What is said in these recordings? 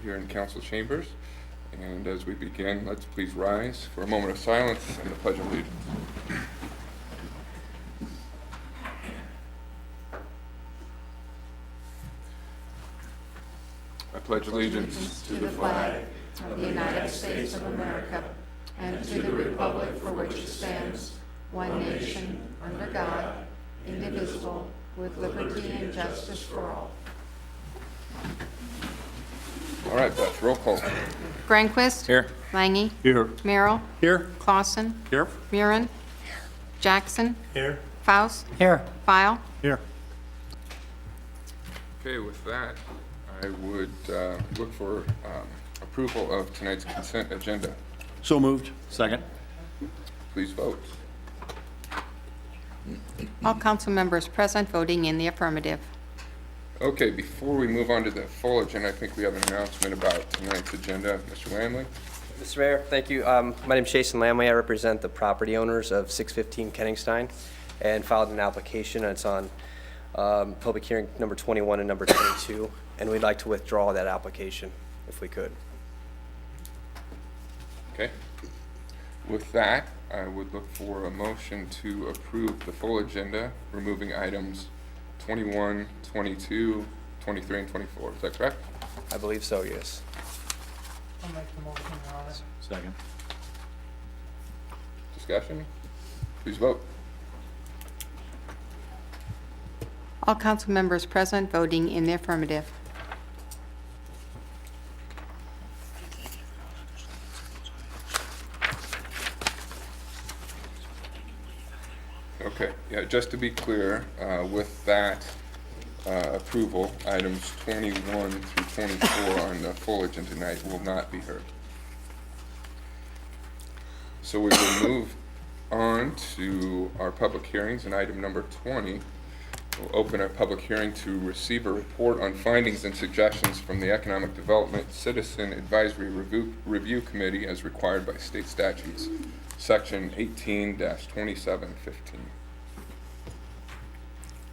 here in council chambers. And as we begin, let's please rise for a moment of silence and the Pledge of Allegiance. I pledge allegiance to the flag of the United States of America and to the republic for which it stands, one nation, under God, indivisible, with liberty and justice for all. All right, Beth, roll call. Granquist. Here. Langy. Here. Merrill. Here. Clausen. Here. Murin. Jackson. Here. Faust. Here. File. Here. Okay, with that, I would look for approval of tonight's consent agenda. So moved. Second. Please vote. All council members present voting in the affirmative. Okay, before we move on to the full agenda, I think we have an announcement about tonight's agenda. Mr. Lamley? Mr. Mayor, thank you. My name is Jason Lamley. I represent the property owners of 615 Kenningstein and filed an application. It's on public hearing number 21 and number 22, and we'd like to withdraw that application if we could. Okay. With that, I would look for a motion to approve the full agenda, removing items 21, 22, 23, and 24. Is that correct? I believe so, yes. I'll make the motion, Your Honor. Second. Discussion? Please vote. All council members present voting in the affirmative. Okay, yeah, just to be clear, with that approval, items 21 through 24 on the full agenda tonight will not be heard. So we will move on to our public hearings, and item number 20. We'll open our public hearing to receive a report on findings and suggestions from the Economic Development Citizen Advisory Review Committee as required by state statutes, section 18-2715.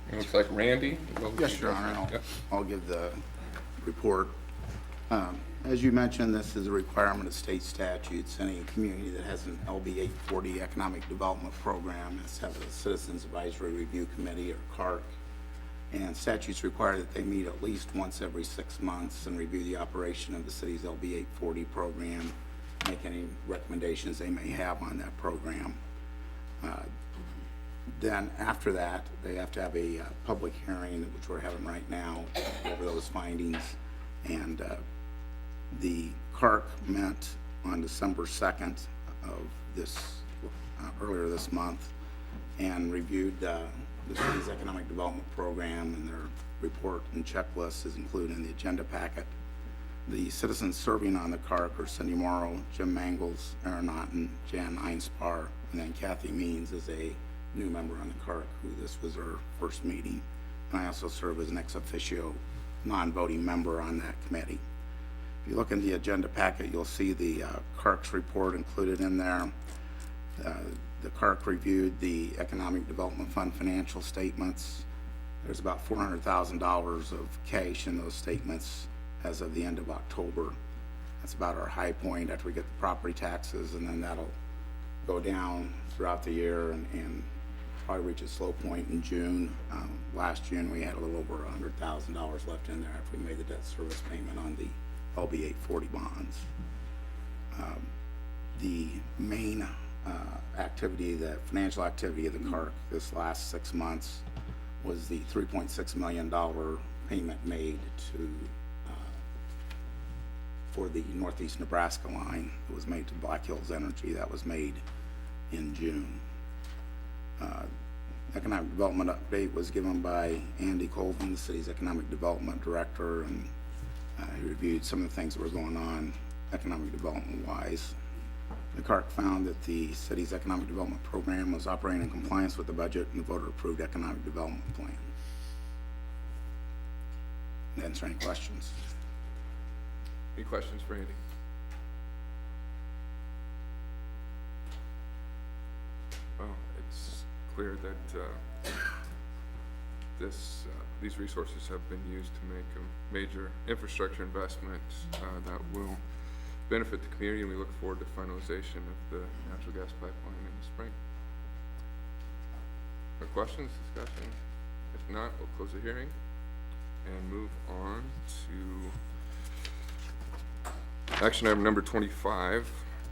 It looks like Randy. Yes, Your Honor, Yep. I'll give the report. As you mentioned, this is a requirement of state statutes. Any community that has an LB 840 Economic Development Program has to have a Citizens Advisory Review Committee, or CARC. And statutes require that they meet at least once every 6 months and review the operation of the city's LB 840 program, make any recommendations they may have on that program. Then after that, they have to have a public hearing, which we're having right now, over those findings. And the CARC met on December 2nd of this, earlier this month, and reviewed the city's economic development program, and their report and checklist is included in the agenda packet. The citizens serving on the CARC are Cindy Morrow, Jim Mangles, Aaron Otten, Jan Einspar, and then Kathy Means is a new member on the CARC, who this was her first meeting. And I also serve as an ex officio non-voting member on that committee. If you look in the agenda packet, you'll see the CARC's report included in there. The CARC reviewed the Economic Development Fund financial statements. There's about $400,000 of cash in those statements as of the end of October. That's about our high point after we get the property taxes, and then that'll go down throughout the year and probably reach a slow point in June. Last June, we had a little over $100,000 left in there after we made the debt service payment on the LB 840 bonds. The main activity, the financial activity of the CARC this last 6 months was the $3.6 million payment made to for the Northeast Nebraska line that was made to Black Hills Energy. That was made in June. Economic development update was given by Andy Colvin, the city's economic development director, and he reviewed some of the things that were going on economic development wise. The CARC found that the city's economic development program was operating in compliance with the budget and the voter approved economic development plan. Answer any questions? Any questions for Andy? Well, it's clear that these resources have been used to make a major infrastructure investment that will benefit the community, and we look forward to finalization of the natural gas pipeline in the spring. Any questions, discussion? If not, we'll close the hearing and move on to action item number 25,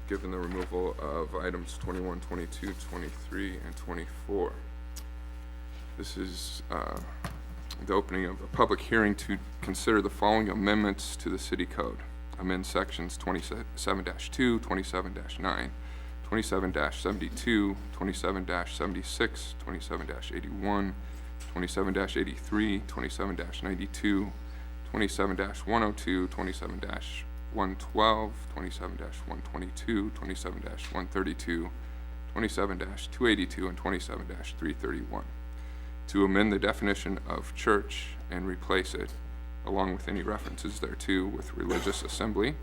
given the removal of items 21, 22, 23, and 24. This is the opening of a public hearing to consider the following amendments to the city code. Amend sections 27-2, 27-9, 27-72, 27-76, 27-81, 27-83, 27-92, 27-102, 27-112, 27-122, 27-132, 27-282, and 27-331. To amend the definition of church and replace it, along with any references thereto, with religious assembly,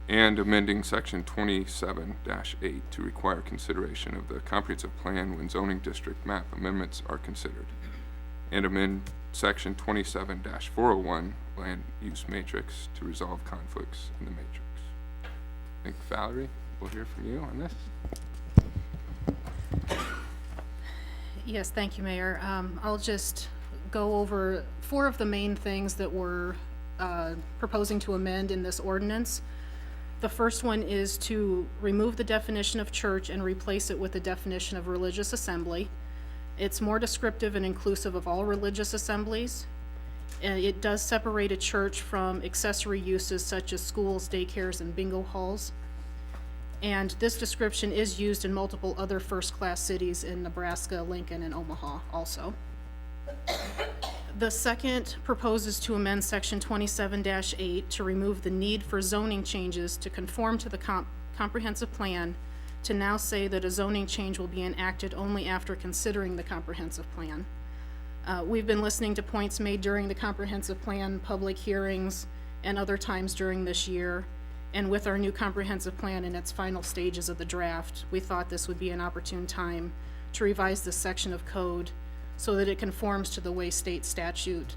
and amending section 27-8 to require consideration of the comprehensive plan when zoning district map amendments are considered, and amend section 27-401 land use matrix to resolve conflicts in the matrix. I think Valerie, we'll hear from you on this. Yes, thank you, Mayor. I'll just go over 4 of the main things that we're proposing to amend in this ordinance. The first one is to remove the definition of church and replace it with the definition of religious assembly. It's more descriptive and inclusive of all religious assemblies. It does separate a church from accessory uses such as schools, daycares, and bingo halls. And this description is used in multiple other first-class cities in Nebraska, Lincoln, and Omaha also. The second proposes to amend section 27-8 to remove the need for zoning changes to conform to the comprehensive plan, to now say that a zoning change will be enacted only after considering the comprehensive plan. We've been listening to points made during the comprehensive plan public hearings and other times during this year. And with our new comprehensive plan in its final stages of the draft, we thought this would be an opportune time to revise this section of code so that it conforms to the way state statute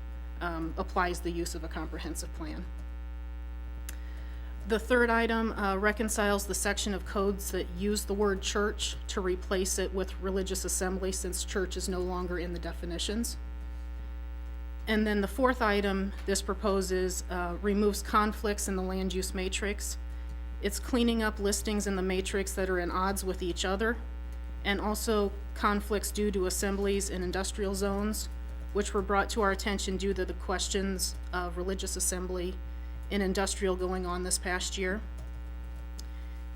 applies the use of a comprehensive plan. The third item reconciles the section of codes that use the word church to replace it with religious assembly, since church is no longer in the definitions. And then the fourth item this proposes removes conflicts in the land use matrix. It's cleaning up listings in the matrix that are in odds with each other, and also conflicts due to assemblies in industrial zones, which were brought to our attention due to the questions of religious assembly in industrial going on this past year.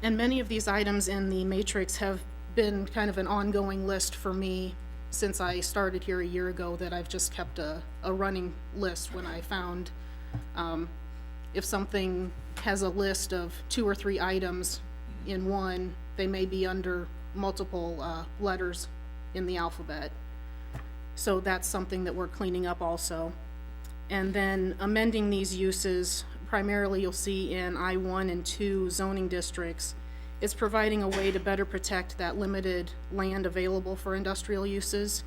And many of these items in the matrix have been kind of an ongoing list for me since I started here a year ago, that I've just kept a running list when I found if something has a list of 2 or 3 items in one, they may be under multiple letters in the alphabet. So that's something that we're cleaning up also. And then amending these uses, primarily you'll see in I-1 and 2 zoning districts, is providing a way to better protect that limited land available for industrial uses,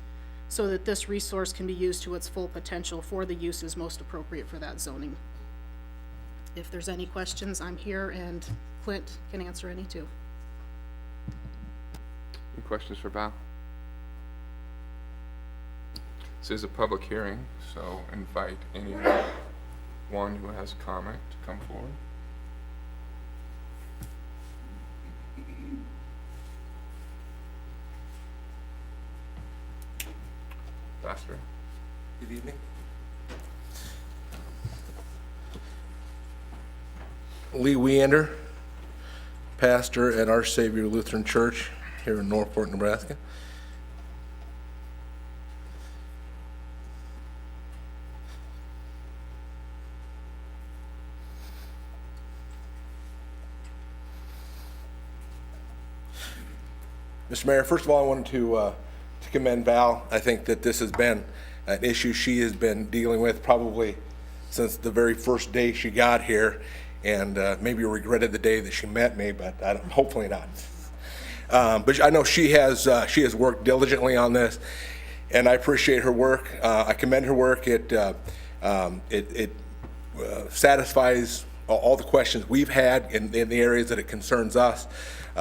so that this resource can be used to its full potential for the uses most appropriate for that zoning. If there's any questions, I'm here, and Clint can answer any too. Any questions for Val? This is a public hearing, so invite anyone who has comment to come forward. Pastor. Good evening. Lee Weander, pastor at Our Savior Lutheran Church here in Northport, Nebraska. Mr. Mayor, first of all, I wanted to commend Val. I think that this has been an issue she has been dealing with probably since the very first day she got here, and maybe regretted the day that she met me, but hopefully not. But I know she has worked diligently on this, and I appreciate her work. I commend her work. It satisfies all the questions we've had in the areas that it concerns us.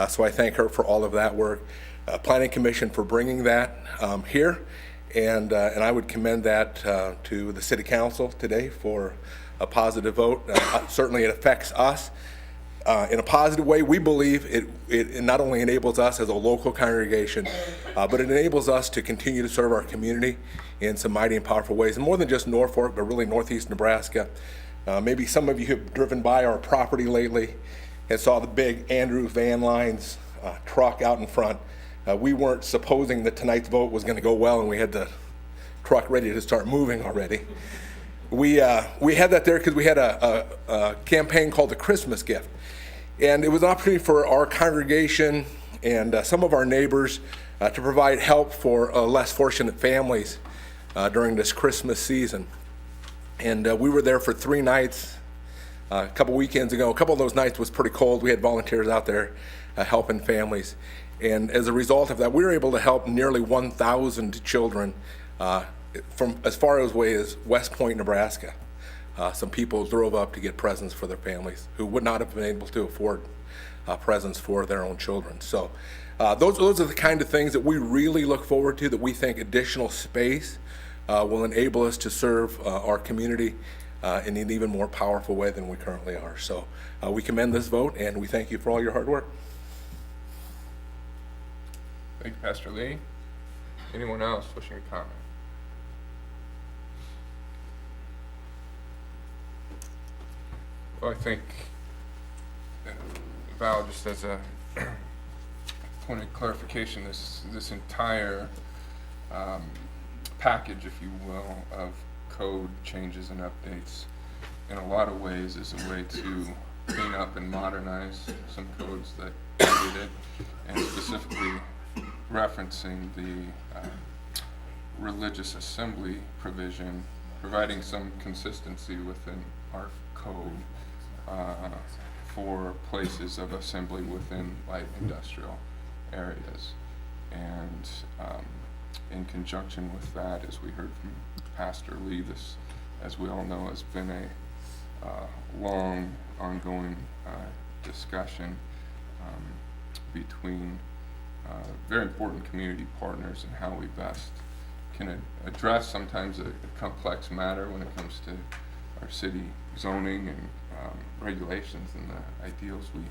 So I thank her for all of that work. Planning Commission for bringing that here, and I would commend that to the City Council today for a positive vote. Certainly it affects us in a positive way. We believe it not only enables us as a local congregation, but it enables us to continue to serve our community in some mighty and powerful ways, and more than just Norfolk, but really Northeast Nebraska. Maybe some of you have driven by our property lately and saw the big Andrew Van Lines truck out in front. We weren't supposing that tonight's vote was going to go well, and we had the truck ready to start moving already. We had that there because we had a campaign called the Christmas Gift, and it was an opportunity for our congregation and some of our neighbors to provide help for less fortunate families during this Christmas season. And we were there for 3 nights a couple weekends ago. A couple of those nights was pretty cold. We had volunteers out there helping families. And as a result of that, we were able to help nearly 1,000 children from as far away as West Point, Nebraska. Some people drove up to get presents for their families who would not have been able to afford presents for their own children. So those are the kind of things that we really look forward to, that we think additional space will enable us to serve our community in an even more powerful way than we currently are. So we commend this vote, and we thank you for all your hard work. Thank you, Pastor Lee. Anyone else wishing to comment? Well, I think, Val, just as a point of clarification, this entire package, if you will, of code changes and updates in a lot of ways is a way to clean up and modernize some codes that needed it, and specifically referencing the religious assembly provision, providing some consistency within our code for places of assembly within light industrial areas. And in conjunction with that, as we heard from Pastor Lee, this, as we all know, has been a long, ongoing discussion between very important community partners and how we best can address sometimes a complex matter when it comes to our city zoning and regulations and the ideals we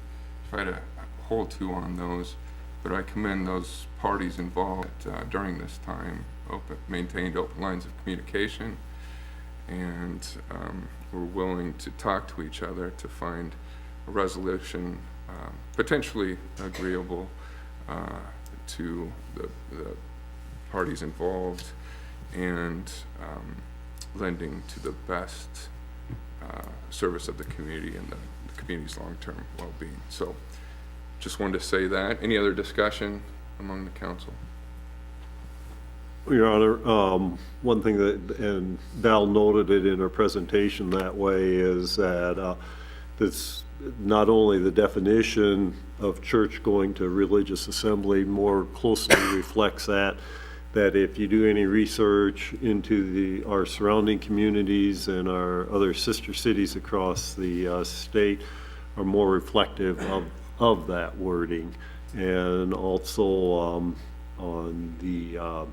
try to hold to on those. But I commend those parties involved during this time, maintained open lines of communication, and were willing to talk to each other to find a resolution potentially agreeable to the parties involved, and lending to the best service of the community and the community's long-term well-being. So just wanted to say that. Any other discussion among the council? Your Honor, one thing that, and Val noted it in her presentation that way, is that this not only the definition of church going to religious assembly more closely reflects that if you do any research into our surrounding communities and our other sister cities across the state are more reflective of that wording, and also on the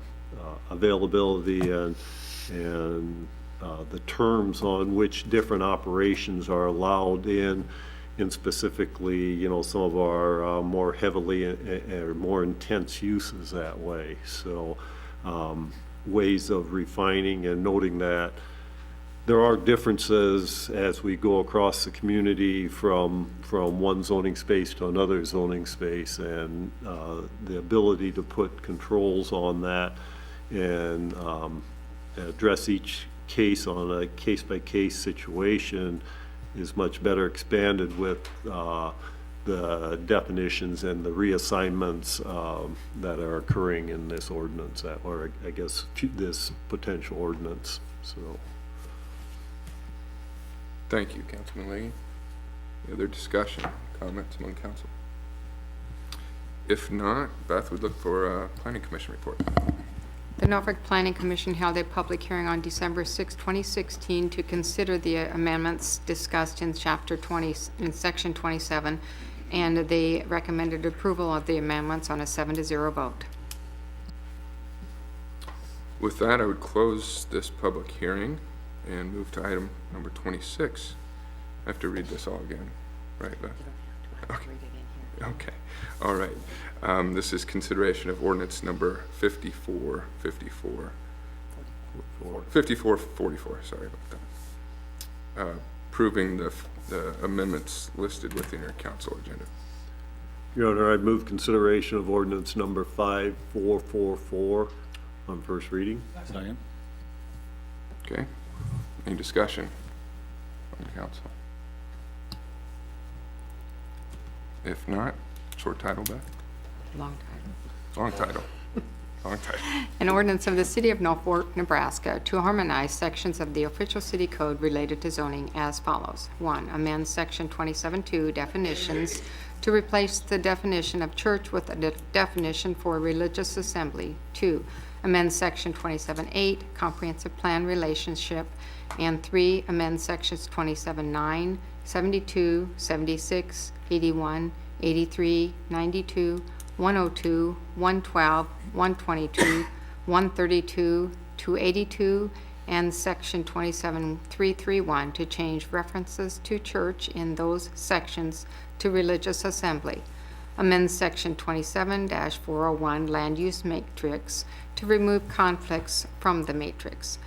availability and the terms on which different operations are allowed in specifically, you know, some of our more heavily or more intense uses that way. So ways of refining and noting that there are differences as we go across the community from one zoning space to another zoning space, and the ability to put controls on that and address each case on a case-by-case situation is much better expanded with the definitions and the reassignments that are occurring in this ordinance, or I guess this potential ordinance. So. Thank you, Councilman Leahy. Any other discussion, comments among council? If not, Beth would look for a planning commission report. The Norfolk Planning Commission held a public hearing on December 6, 2016 to consider the amendments discussed in Chapter 20, in Section 27, and they recommended approval of the amendments on a 7-0 vote. With that, I would close this public hearing and move to item number 26. I have to read this all again, right, Beth? Okay, all right. This is consideration of ordinance number 5444, sorry about that. Approving the amendments listed within your council agenda. Your Honor, I move consideration of ordinance number 5444 on first reading. Second. Okay, any discussion on the council? If not, short title, Beth? Long title. Long title. Long title. An ordinance of the City of Norfolk, Nebraska to harmonize sections of the official city code related to zoning as follows. 1, amend Section 27.2 definitions to replace the definition of church with a definition for religious assembly. 2, amend Section 27.8 comprehensive plan relationship. And 3, amend Sections 27.9, 72, 76, 81, 83, 92, 102, 112, 122, 132, 282, and Section 27.331 to change references to church in those sections to religious assembly. Amend Section 27-401 land use matrix to remove conflicts from the matrix,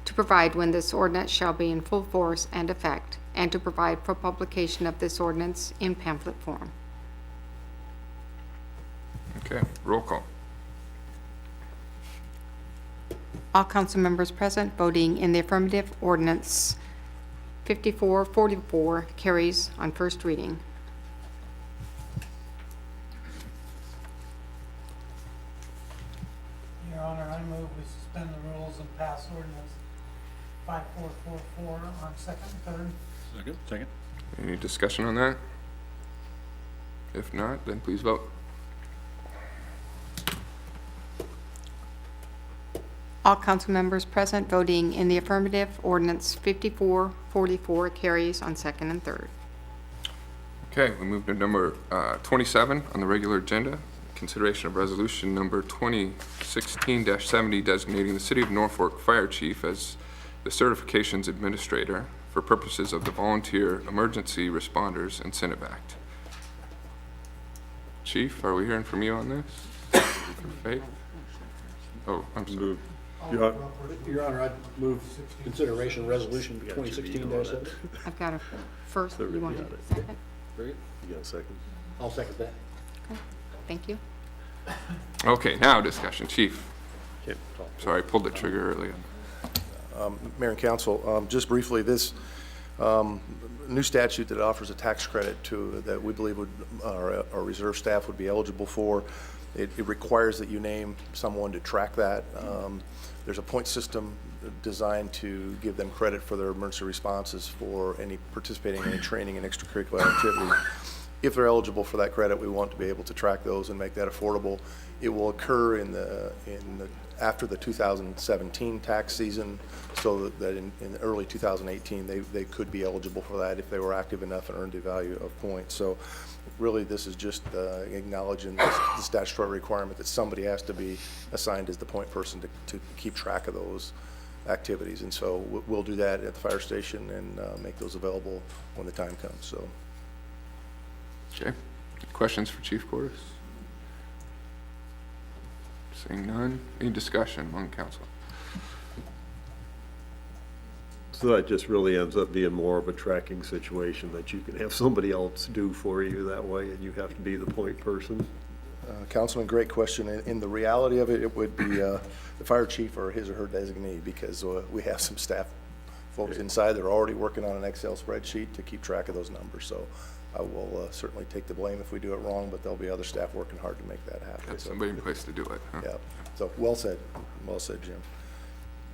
to provide when this ordinance shall be in full force and effect, and to provide for publication of this ordinance in pamphlet form. Okay, roll call. All council members present voting in the affirmative, ordinance 5444 carries on first reading. Your Honor, I move we suspend the rules and pass ordinance 5444 on second and third. Second. Any discussion on that? If not, then please vote. All council members present voting in the affirmative, ordinance 5444 carries on second and third. Okay, we move to number 27 on the regular agenda. Consideration of resolution number 2016-70 designating the City of Norfolk Fire Chief as the certifications administrator for purposes of the Volunteer Emergency Responders Incentive Act. Chief, are we hearing from you on this? Faith? Oh, I'm sorry. Your Your Honor, I'd move consideration resolution 2016-7. I've got a first, you want a second? You got a second? I'll second that. Okay, thank you. Okay, now discussion. Chief, sorry, I pulled the trigger early. Mayor and Council, just briefly, this new statute that offers a tax credit to, that we believe would, our reserve staff would be eligible for, it requires that you name someone to track that. There's a point system designed to give them credit for their emergency responses for any participating in any training and extracurricular activity. If they're eligible for that credit, we want to be able to track those and make that affordable. It will occur after the 2017 tax season, so that in early 2018, they could be eligible for that if they were active enough and earned the value of points. So really, this is just acknowledging the statutory requirement that somebody has to be assigned as the point person to keep track of those activities. And so we'll do that at the fire station and make those available when the time comes. So. Okay, questions for Chief Cordes? Seeing none, any discussion among council? So that just really ends up being more of a tracking situation that you can have somebody else do for you that way, and you have to be the point person. Councilman, great question. In the reality of it, it would be the fire chief or his or her designee, because we have some staff folks inside that are already working on an Excel spreadsheet to keep track of those numbers. So I will certainly take the blame if we do it wrong, but there'll be other staff working hard to make that happen. Got somebody in place to do it, huh? Yeah. So well said, Jim.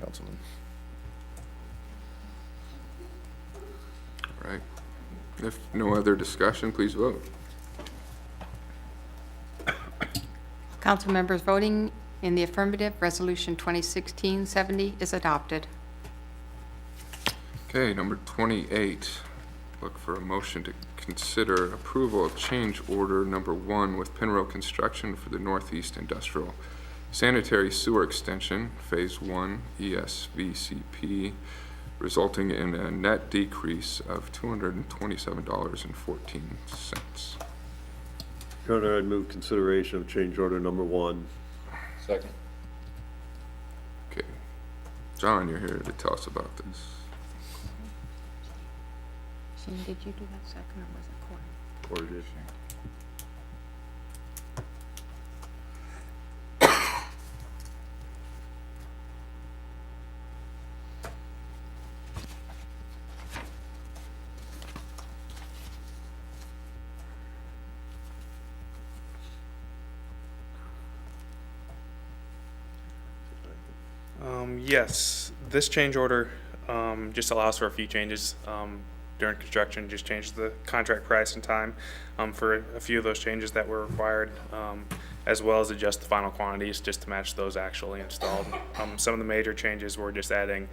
Councilman. All right. If no other discussion, please vote. Council members voting In the affirmative, Resolution 2016-70 is adopted. Okay, number 28, look for a motion to consider approval of change order number 1 with Pinrow Construction for the Northeast Industrial Sanitary Sewer Extension, Phase 1, ESVCP, resulting in a net decrease of $227.14. Your Honor, I'd move consideration of change order number 1. Second. Okay, John, you're here to tell us about this. Shane, did you do that second or was it Cory? Or did Yes, this change order just allows for a few changes during construction, just changes the contract price and time for a few of those changes that were required, as well as adjust the final quantities just to match those actually installed. Some of the major changes were just adding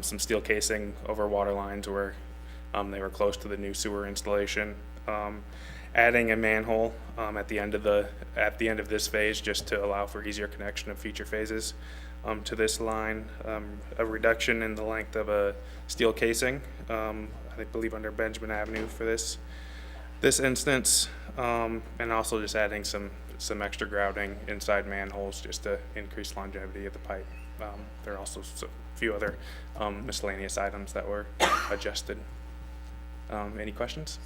some steel casing over water lines where they were close to the new sewer installation. Adding a manhole at the end of this phase just to allow for easier connection of future phases to this line, a reduction in the length of a steel casing, I believe under Benjamin Avenue for this instance, and also just adding some extra grouting inside manholes just to increase longevity of the pipe. There are also a few other miscellaneous items that were adjusted. Any questions?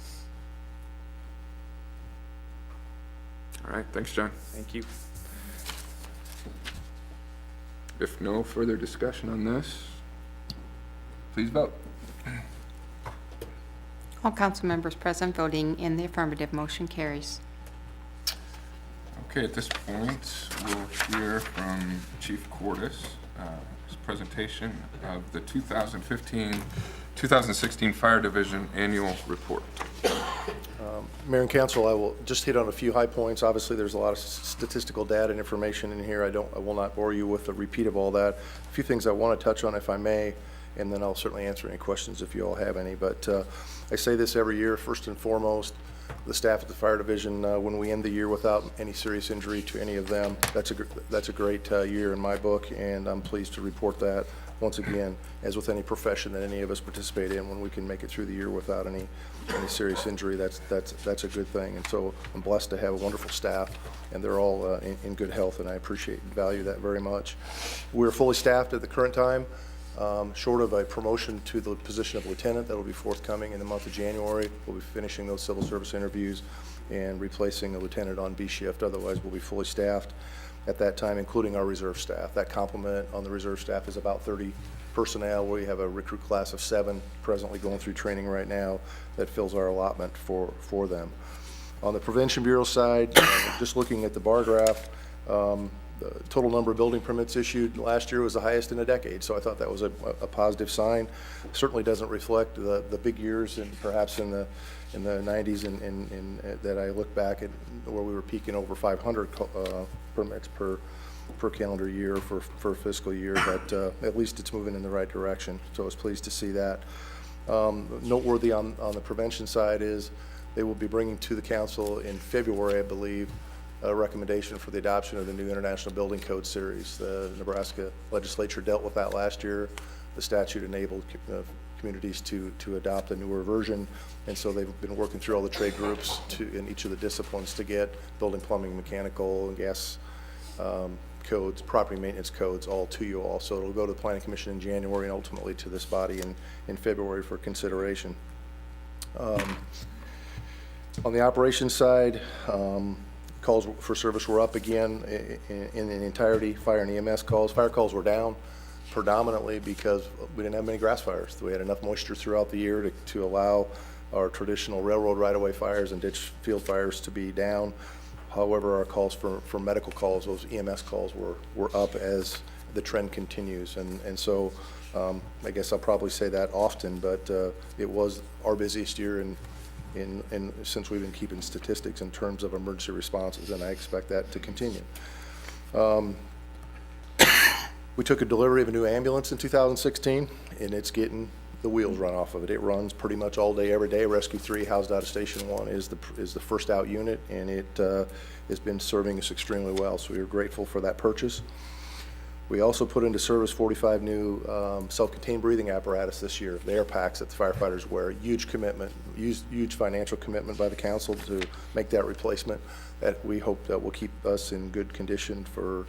All right, thanks, John. Thank you. If no further discussion on this, please vote. All council members present voting in the affirmative, motion carries. Okay, at this point, we'll hear from Chief Cordis, his presentation of the 2015-2016 Fire Division Annual Report. Mayor and Council, I will just hit on a few high points. Obviously, there's a lot of statistical data and information in here. I will not bore you with a repeat of all that. A few things I want to touch on, if I may, and then I'll certainly answer any questions if you all have any. But I say this every year. First and foremost, the staff at the Fire Division, when we end the year without any serious injury to any of them, that's a great year in my book, and I'm pleased to report that. Once again, as with any profession that any of us participate in, when we can make it through the year without any serious injury, that's a good thing. And so I'm blessed to have a wonderful staff, and they're all in good health, and I appreciate and value that very much. We're fully staffed at the current time, short of a promotion to the position of lieutenant that will be forthcoming in the month of January. We'll be finishing those civil service interviews and replacing a lieutenant on B shift. Otherwise, we'll be fully staffed at that time, including our reserve staff. That complement on the reserve staff is about 30 personnel. We have a recruit class of 7 presently going through training right now that fills our allotment for them. On the Prevention Bureau side, just looking at the bar graph, the total number of building permits issued last year was the highest in a decade, so I thought that was a positive sign. Certainly doesn't reflect the big years and perhaps in the 90s and that I look back at where we were peaking over 500 permits per calendar year for a fiscal year, but at least it's moving in the right direction, so I was pleased to see that. Noteworthy on the prevention side is they will be bringing to the council in February, I believe, a recommendation for the adoption of the new International Building Code series. The Nebraska legislature dealt with that last year. The statute enabled communities to adopt a newer version, and so they've been working through all the trade groups in each of the disciplines to get building, plumbing, mechanical, and gas codes, property maintenance codes, all to you all. So it'll go to the Planning Commission in January and ultimately to this body in February for consideration. On the operations side, calls for service were up again in the entirety. Fire and EMS calls. Fire calls were down predominantly because we didn't have many grass fires. We had enough moisture throughout the year to allow our traditional railroad right-of-way fires and ditch field fires to be down. However, our calls for medical calls, those EMS calls were up as the trend continues. And so I guess I'll probably say that often, but it was our busiest year since we've been keeping statistics in terms of emergency responses, and I expect that to continue. We took a delivery of a new ambulance in 2016, and it's getting the wheels run off of it. It runs pretty much all day, every day. Rescue 3, housed out of Station 1, is the first out unit, and it has been serving us extremely well, so we are grateful for that purchase. We also put into service 45 new self-contained breathing apparatus this year. The air packs that the firefighters wear. Huge commitment, huge financial commitment by the council to make that replacement, that we hope that will keep us in good condition for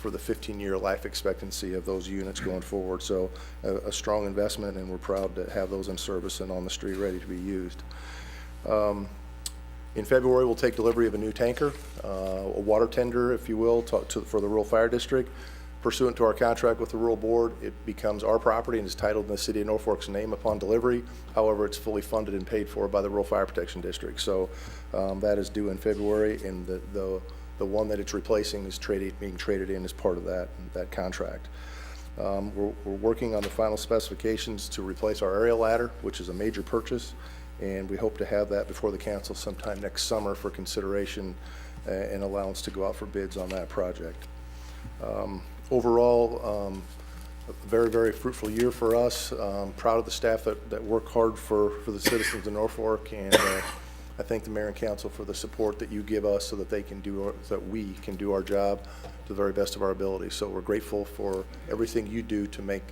the 15-year life expectancy of those units going forward. So a strong investment, and we're proud to have those in service and on the street ready to be used. In February, we'll take delivery of a new tanker, a water tender, if you will, for the rural fire district. Pursuant to our contract with the rural board, it becomes our property and is titled in the city of Norfolk's name upon delivery. However, it's fully funded and paid for by the rural fire protection district. So that is due in February, and the one that it's replacing is being traded in as part of that contract. We're working on the final specifications to replace our aerial ladder, which is a major purchase, and we hope to have that before the council sometime next summer for consideration and allowance to go out for bids on that project. Overall, a very, very fruitful year for us. Proud of the staff that work hard for the citizens of Norfolk, and I thank the mayor and council for the support that you give us so that we can do our job to the very best of our ability. So we're grateful for everything you do to make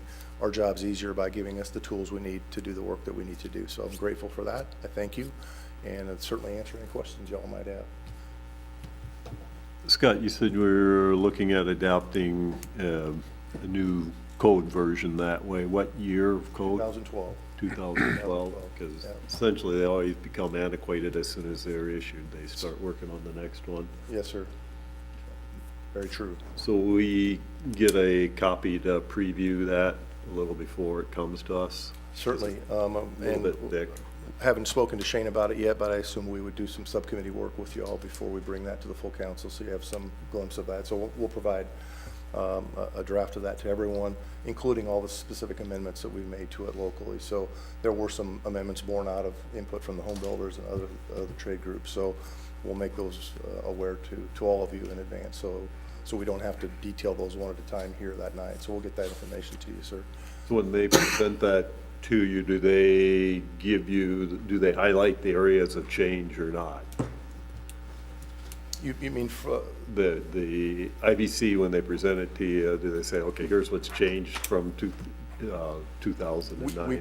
our jobs easier by giving us the tools we need to do the work that we need to do. So I'm grateful for that. I thank you, and I'd certainly answer any questions y'all might have. Scott, you said we were looking at adopting a new code version that way. What year of code? 2012. 2012, because essentially they always become antiquated as soon as they're issued. They start working on the next one. Yes, sir. Very true. So we get a copy to preview that a little before it comes to us? Certainly. A little bit thick. Haven't spoken to Shane about it yet, but I assume we would do some subcommittee work with you all before we bring that to the full council, so you have some glimpse of that. So we'll provide a draft of that to everyone, including all the specific amendments that we've made to it locally. So there were some amendments born out of input from the home builders and other trade groups. So we'll make those aware to all of you in advance, so we don't have to detail those one at a time here that night. So we'll get that information to you, sir. So when they present that to you, do they highlight the areas of change or not? You mean for The IBC, when they present it to you, do they say, okay, here's what's changed from 2009? we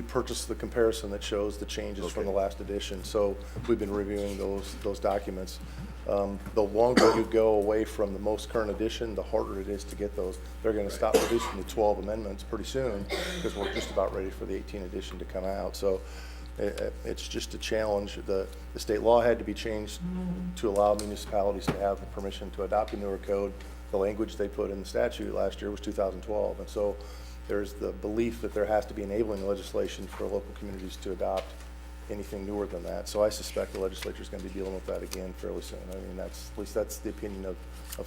purchased the comparison that shows the changes from the last edition. So we've been reviewing those documents. The longer you go away from the most current edition, the harder it is to get those. They're going to stop producing the 12 amendments pretty soon because we're just about ready for the 18 edition to come out. So it's just a challenge. The state law had to be changed to allow municipalities to have the permission to adopt a newer code. The language they put in the statute last year was 2012. And so there's the belief that there has to be enabling legislation for local communities to adopt anything newer than that. So I suspect the legislature is going to be dealing with that again fairly soon. I mean, at least that's the opinion of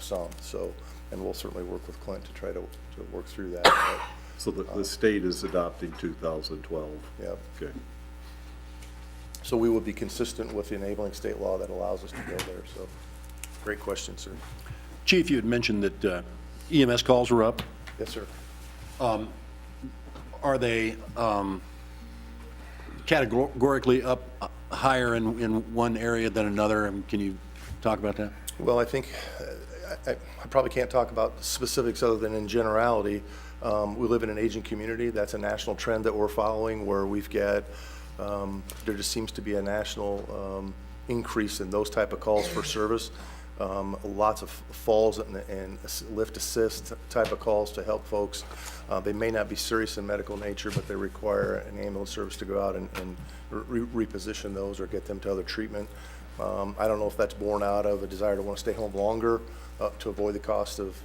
some. So, and we'll certainly work with Clint to try to work through that. But, So the state is adopting 2012? yeah. Okay. So we will be consistent with the enabling state law that allows us to go there. So great question, sir. Chief, you had mentioned that EMS calls were up. Yes, sir. Are they categorically up higher in one area than another? Can you talk about that? Well, I think I probably can't talk about specifics other than in generality. We live in an aging community. That's a national trend that we're following, where we've got there just seems to be a national increase in those type of calls for service. Lots of falls and lift assist type of calls to help folks. They may not be serious in medical nature, but they require an ambulance service to go out and reposition those or get them to other treatment. I don't know if that's born out of a desire to want to stay home longer to avoid the cost of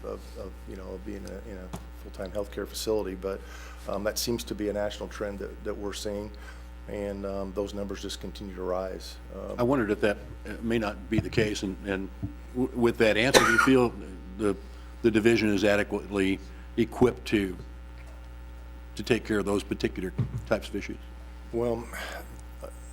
being in a full-time healthcare facility, but that seems to be a national trend that we're seeing. And those numbers just continue to rise. I wondered if that may not be the case, and with that answer, do you feel the division is adequately equipped to take care of those particular types of issues? Well,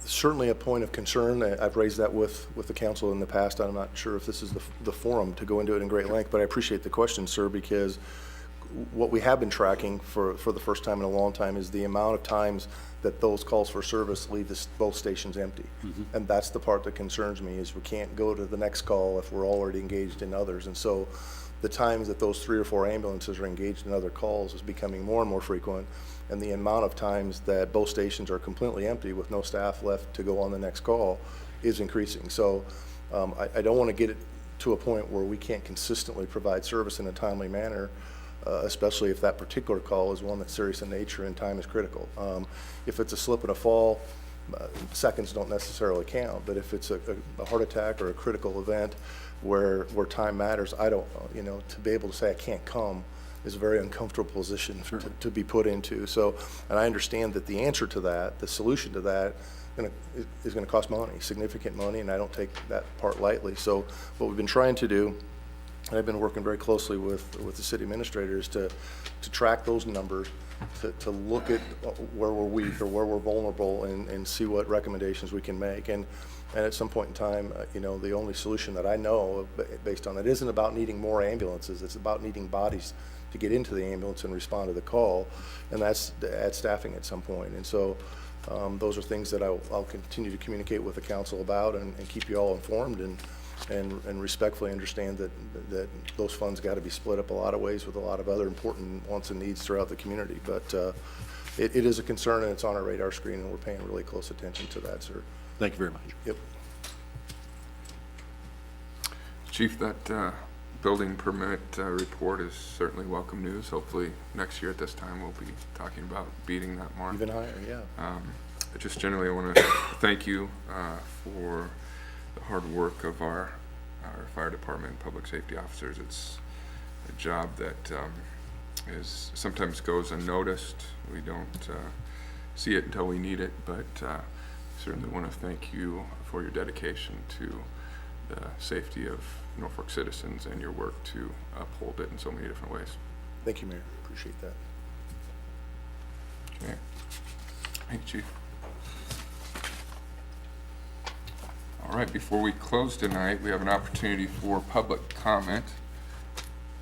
certainly a point of concern. I've raised that with the council in the past. I'm not sure if this is the forum to go into it in great length, but I appreciate the question, sir, because what we have been tracking for the first time in a long time is the amount of times that those calls for service leave both stations empty. And that's the part that concerns me, is we can't go to the next call if we're already engaged in others. And so the times that those 3 or 4 ambulances are engaged in other calls is becoming more and more frequent, and the amount of times that both stations are completely empty with no staff left to go on the next call is increasing. So I don't want to get it to a point where we can't consistently provide service in a timely manner, especially if that particular call is one that's serious in nature and time is critical. If it's a slip and a fall, seconds don't necessarily count, but if it's a heart attack or a critical event where time matters, I don't, to be able to say I can't come is a very uncomfortable position to be put into. So, and I understand that the answer to that, the solution to that, is going to cost money, significant money, and I don't take that part lightly. So what we've been trying to do, and I've been working very closely with the city administrators to track those numbers, to look at where we're weak or where we're vulnerable, and see what recommendations we can make. And at some point in time, the only solution that I know of based on it isn't about needing more ambulances. It's about needing bodies to get into the ambulance and respond to the call, and that's to add staffing at some point. And so those are things that I'll continue to communicate with the council about, and keep you all informed, and respectfully understand that those funds got to be split up a lot of ways with a lot of other important wants and needs throughout the community. But it is a concern, and it's on our radar screen, and we're paying really close attention to that, sir. Thank you very much. Yep. Chief, that building permit report is certainly welcome news. Hopefully next year at this time we'll be talking about beating that mark. Even higher, yeah. Just generally I want to thank you for the hard work of our fire department and public safety officers. It's a job that is sometimes goes unnoticed. We don't see it until we need it, but certainly want to thank you for your dedication to the safety of Norfolk citizens and your work to uphold it in so many different ways. Thank you, Mayor. Appreciate that. Okay. Thank you, Chief. All right, before we close tonight, we have an opportunity for public comment.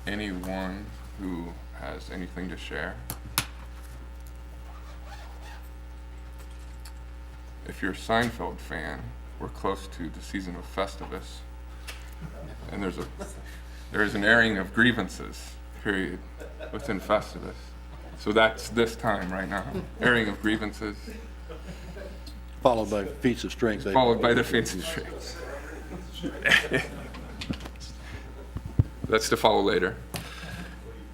Anyone who has anything to share? If you're a Seinfeld fan, we're close to the season of Festivus, and there is an airing of grievances period within Festivus. So that's this time right now, airing of grievances. Followed by feats of strength. Followed by the feats of strength. That's to follow later.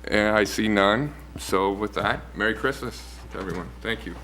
And I see none. So with that, Merry Christmas to everyone. Thank you.